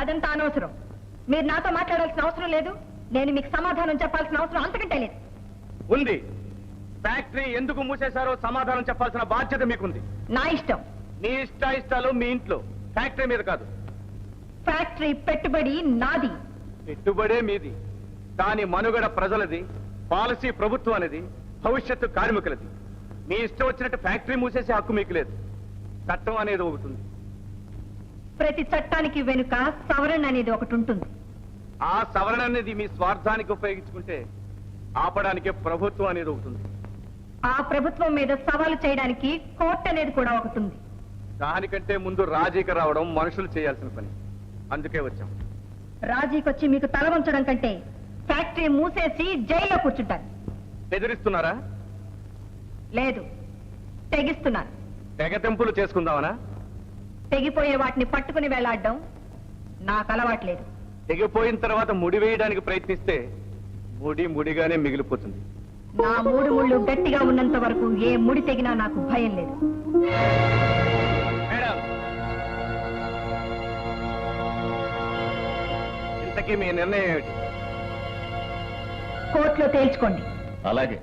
అదంతా అనవసరం. మీరు నాతో మాట్లాడాల్సిన అవసరం లేదు. నేను మీకు సమాధానం చెప్పాల్సిన అవసరం అంతకంటే లేదు. ఉంది. ఫ్యాక్టరీ ఎందుకు మూసేశారో సమాధానం చెప్పాల్సిన బాధ్యత మీకుంది. నా ఇష్టం. మీ ఇష్టాలు మీ ఇంట్లో, ఫ్యాక్టరీ మీద కాదు. ఫ్యాక్టరీ పెట్టుబడి నాది. పెట్టుబడే మీది, దాని మనుగడ ప్రజలది, పాలసీ ప్రభుత్వం అనేది, భవిష్యత్తు కార్మికులది. మీ ఇష్టం వచ్చినట్టు ఫ్యాక్టరీ మూసేసే హక్కు మీకు లేదు. చట్టం అనేది ఒకటి ఉంది. ప్రతి చట్టానికి వెనుక సవరణ అనేది ఒకటి ఉంటుంది. ఆ సవరణ అనేది మీ స్వార్థానికి ఉపయోగించుకుంటే ఆపడానికి ప్రభుత్వం అనేది ఒకటి ఉంది. ఆ ప్రభుత్వం మీద సవాలు చేయడానికి కోర్టు అనేది కూడా ఒకటి ఉంది. దానికంటే ముందు రాజీకి రావడం మనుషులు చేయాల్సిన పని. అందుకే వచ్చాం. రాజీకొచ్చి మీకు తల వంచడం కంటే ఫ్యాక్టరీ మూసేసి జైల్లో కూర్చుంటారు. బెదిరిస్తున్నారా? లేదు, తెగిస్తున్నాను. తెగతెంపులు చేసుకుందామనా? తెగిపోయే వాటిని పట్టుకుని వేలాడడం నాకు అలవాట్లేదు. తెగిపోయిన తర్వాత ముడి వేయడానికి ప్రయత్నిస్తే ముడిగానే మిగిలిపోతుంది. నా మూడు ముళ్ళు గట్టిగా ఉన్నంత వరకు ఏ ముడి తెగినా నాకు భయం లేదు. మేడం, ఇంతకీ మీ నిర్ణయం ఏమిటి? కోర్టులో తేల్చుకోండి. అలాగే,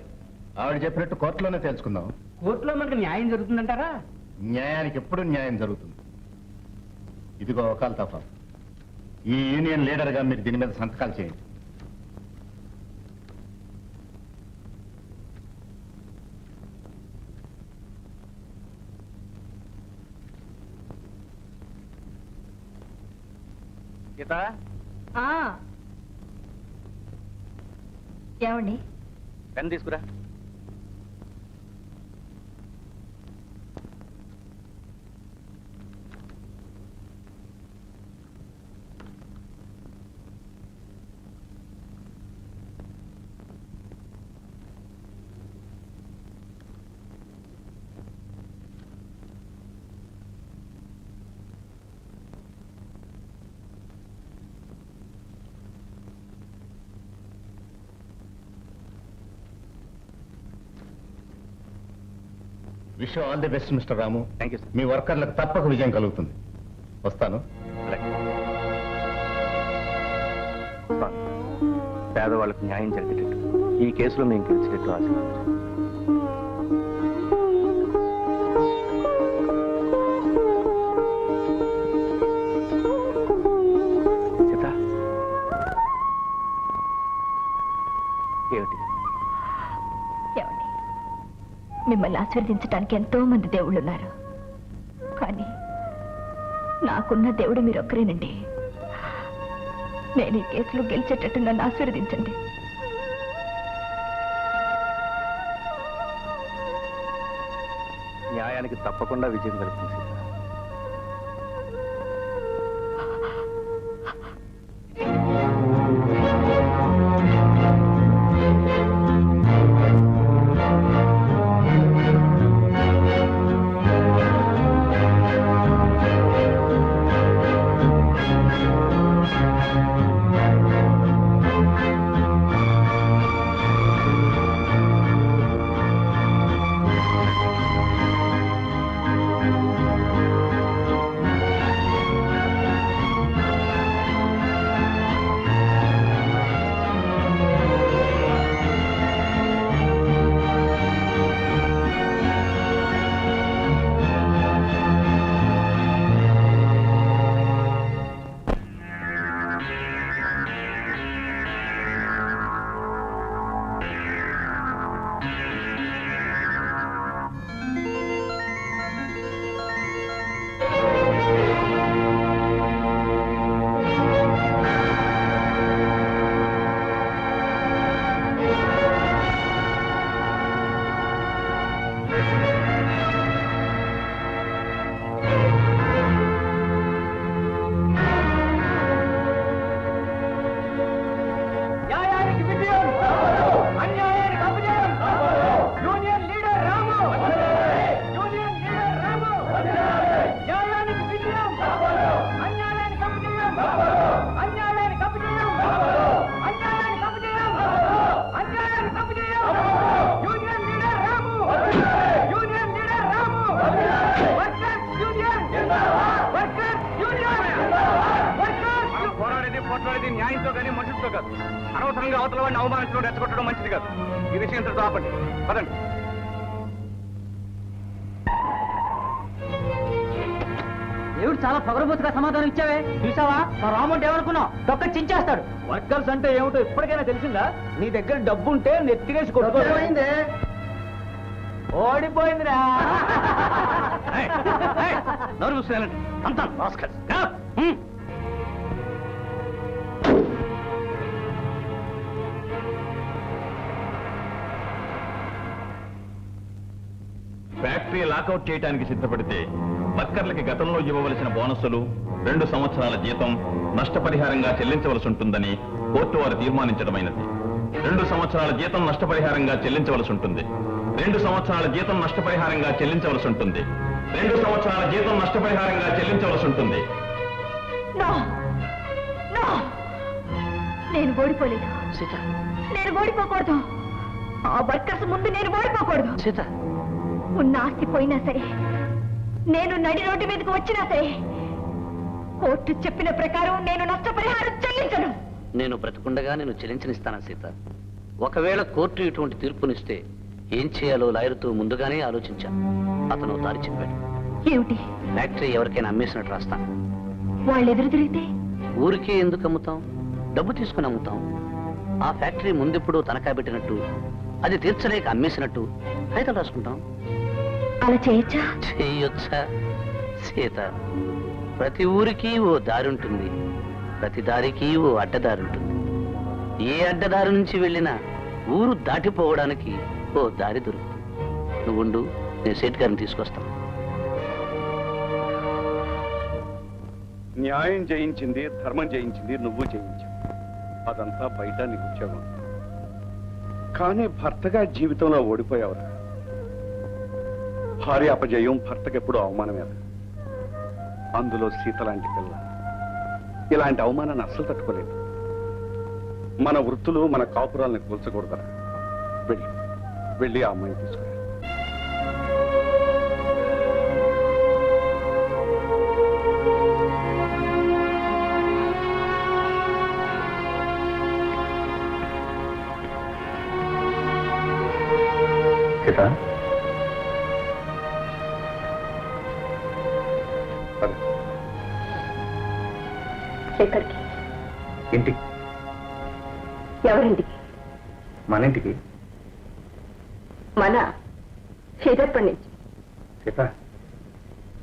ఆవిడ చెప్పినట్టు కోర్టులోనే తేల్చుకుందాం. కోర్టులో మనకు న్యాయం జరుగుతుందంటారా? న్యాయానికి ఎప్పుడు న్యాయం జరుగుతుంది. ఇదిగో వకాల్ తఫా. ఈ యూనియన్ లీడర్ గా మీరు దీని మీద సంతకాలు చేయండి. గీత, ఏమండి? పెన్ తీసుకురా. Wish you all the best mister Ramu. Thank you sir. మీ వర్కర్లకు తప్పక విజయం కలుగుతుంది. వస్తాను. పేదవాళ్ళకు న్యాయం జరిగేటట్టు ఈ కేసులో మేము గెలిచేటట్టు ఆశ. ఏమిటి? ఏమండి, మిమ్మల్ని ఆశీర్వదించడానికి ఎంతో మంది దేవుళ్ళున్నారు, కానీ నాకున్న దేవుడు మీరొక్కరేనండి. నేను ఈ కేసులో గెలిచేటట్టు నన్ను ఆశీర్వదించండి. న్యాయానికి తప్పకుండా విజయం కలుగుతుంది. మాట్లాడేది న్యాయంతో కానీ మనుషులతో కాదు. అనవసరంగా అవతల వాడిని అవమానించడం రెచ్చగొట్టడం మంచిది కాదు. ఈ విషయం ఇంతటితో ఆపండి. పదండి. దేవుడు చాలా పొగరబోతుగా సమాధానం ఇచ్చావే. చూసావా మా రాముడు ఏమనుకున్నావు? తొక్క చించేస్తాడు. వర్కర్స్ అంటే ఏమిటో ఇప్పటికైనా తెలిసిందా? నీ దగ్గర డబ్బు ఉంటే నెత్తికేసి కొట్టుకోయిందే. ఓడిపోయిందిరా. నోరు మూసేయాలండి. అంతాను రాస్కల్స్. ఫ్యాక్టరీ లాకౌట్ చేయడానికి సిద్ధపడితే వర్కర్లకి గతంలో ఇవ్వవలసిన బోనస్సులు 2 సంవత్సరాల జీతం నష్టపరిహారంగా చెల్లించవలసి ఉంటుందని కోర్టు వారు తీర్మానించడమైనది. 2 సంవత్సరాల జీతం నష్టపరిహారంగా చెల్లించవలసి ఉంటుంది. 2 సంవత్సరాల జీతం నష్టపరిహారంగా చెల్లించవలసి ఉంటుంది. 2 సంవత్సరాల జీతం నష్టపరిహారంగా చెల్లించవలసి ఉంటుంది. నేను ఓడిపోలేదు సీత. నేను ఓడిపోకూడదు. ఆ వర్కర్స్ ముందు నేను ఓడిపోకూడదు సీత. ఉన్న ఆస్తి పోయినా సరే, నేను నడి రోడ్డు మీదకి వచ్చినా సరే, కోర్టు చెప్పిన ప్రకారం నేను నష్టపరిహారం చెల్లించను. నేను బ్రతికుండగా నేను చెల్లించనిస్తానా సీత? ఒకవేళ కోర్టు ఇటువంటి తీర్పునిస్తే ఏం చేయాలో లాయర్తో ముందుగానే ఆలోచించాను. అతను దారి చెప్పాడు. ఏమిటి? ఫ్యాక్టరీ ఎవరికైనా అమ్మేసినట్టు రాస్తాను. వాళ్ళు ఎదురు తిరిగితే? ఊరికే ఎందుకు అమ్ముతాం? డబ్బు తీసుకుని అమ్ముతాం. ఆ ఫ్యాక్టరీ ముందెప్పుడు తనఖా పెట్టినట్టు, అది తీర్చలేక అమ్మేసినట్టు కాగితాలు రాసుకుంటాం. అలా చేయొచ్చా? చేయొచ్చా సీత? ప్రతి ఊరికి ఓ దారి ఉంటుంది, ప్రతి దారికి ఓ అడ్డదారి ఉంటుంది. ఏ అడ్డదారి నుంచి వెళ్ళినా ఊరు దాటిపోవడానికి ఓ దారి దొరుకుతుంది. నువ్వుండు, నేను సేట్ గారిని తీసుకొస్తాను. న్యాయం జయించింది, ధర్మం జయించింది, నువ్వు జయించావు. అదంతా బయట నీకు ఉద్యోగం. కానీ భర్తగా జీవితంలో ఓడిపోయావురా. భార్య అపజయం భర్తకెప్పుడు అవమానమేరా. అందులో సీత లాంటి పిల్ల ఇలాంటి అవమానాన్ని అస్సలు తట్టుకోలేదు. మన వృత్తులు మన కాపురాలను కూల్చకూడదరా. వెళ్ళి ఆ అమ్మాయిని తీసుకురా. సీత, ఎక్కడికి? ఇంటికి. ఎవరింటికి? మన ఇంటికి. మన ఎదప్పటి నుంచి? సీత,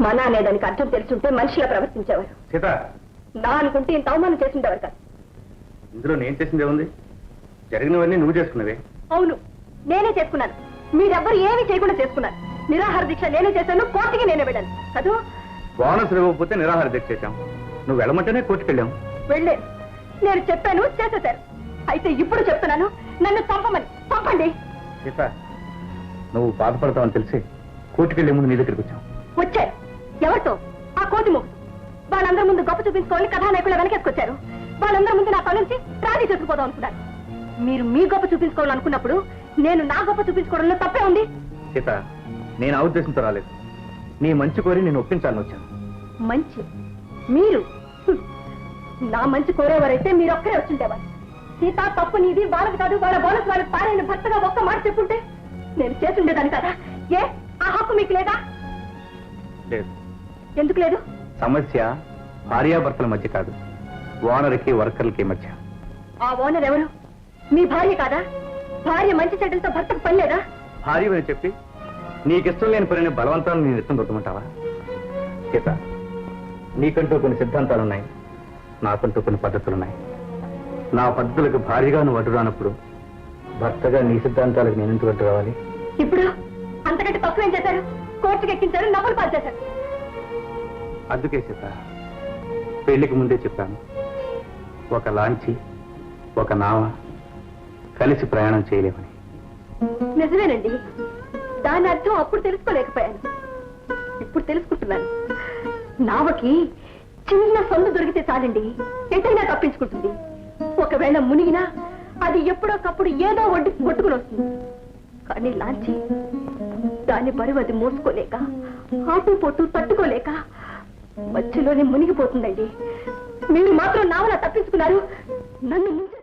మన అనేదానికి అర్థం తెలుసుంటే మనిషిగా ప్రవర్తించేవారు. సీత, నా అనుకుంటే ఇంత అవమానం చేసిండేవారు కాదు. ఇందులో నేను చేసిందే ఉంది. జరిగినవన్నీ నువ్వు చేసుకున్నవే. అవును, నేనే చేసుకున్నాను. మీరెవ్వరు ఏమీ చేయకుండా చేసుకున్నాను. నిరాహార దీక్ష నేనే చేశాను, కోర్టుకి నేనే వెళ్ళాను కదూ. బోనస్ ఇవ్వకపోతే నిరాహార దీక్ష చేశాం. నువ్వు వెళ్ళమంటేనే కోర్టుకు వెళ్ళాం. వెళ్ళాను, నేను చెప్పాను, చేసేశారు. అయితే ఇప్పుడు చెప్తున్నాను, నన్ను చంపండి. సీత, నువ్వు బాధపడతావని తెలిసి కోర్టుకు వెళ్ళే ముందు నీ దగ్గరికి వచ్చాం. వచ్చారు. ఎవరితో? ఆ కోతి ముగ్గు. వాళ్ళందరి ముందు గొప్ప చూపించుకోవాలి కథానాయకులు వెనకేసుకొచ్చారు. వాళ్ళందరి ముందు నా పని నుంచి రాజీ చేసుకుపోదాం అనుకున్నారు. మీరు మీ గొప్ప చూపించుకోవాలనుకున్నప్పుడు నేను నా గొప్ప చూపించుకోవడంలో తప్పే ఉంది. సీత, నేను ఆ ఉద్దేశంతో రాలేదు. నీ మంచి కోరి నేను ఒప్పించాలని వచ్చాను. మంచి? మీరు నా మంచి కోరేవారైతే మీరు ఒక్కరే వచ్చుండేవారు. సీత, తప్పు నీది, వాళ్ళకి కాదు, వాళ్ళ బోనస్ వాళ్ళకి పారైన భర్తగా ఒక్క మాట చెప్పుంటే నేను చేసుండేదాన్ని కదా. ఏ ఆ హక్కు మీకు లేదా? లేదు. ఎందుకు లేదు? సమస్య భార్యాభర్తల మధ్య కాదు, ఓనర్కి వర్కర్లకి మధ్య. ఆ ఓనర్ ఎవరు? మీ భార్య కాదా? భార్య మంచి చెడ్డలతో భర్తకు పని లేదా? భార్యని చెప్పి నీకిష్టం లేని పనిని బలవంతాన్ని నేను ఇష్టం దొరకమంటావా? సీత, నీకంటూ కొన్ని సిద్ధాంతాలున్నాయి, నాకంటూ కొన్ని పద్ధతులున్నాయి. నా పద్ధతులకు భార్యగా నువ్వు అడ్డు రానప్పుడు భర్తగా నీ సిద్ధాంతాలకు నేను ఎందుకు అడ్డు రావాలి? ఇప్పుడు అంతకంటే తక్కువేం చేశారు? కోర్టుకు ఎక్కించారు, నవ్వులు పాలు చేశారు. అందుకే సీత, పెళ్లికి ముందే చెప్పాను, ఒక లాంచి ఒక నావ కలిసి ప్రయాణం చేయలేమని. నిజమేనండి. దాని అర్థం అప్పుడు తెలుసుకోలేకపోయాను, ఇప్పుడు తెలుసుకుంటున్నాను. నావకి చిన్న సొంత దొరికితే చాలండి, ఎటైనా తప్పించుకుంటుంది. ఒకవేళ మునిగినా అది ఎప్పుడోకప్పుడు ఏదో ఒడ్డుకుని వస్తుంది. కానీ లాంచి దాని బరువు అది మోసుకోలేక, ఆటు పొట్టు తట్టుకోలేక మధ్యలోనే మునిగిపోతుందండి. మీరు మాత్రం నావలా తప్పించుకుని తీసుకున్నారు నన్ను ముందు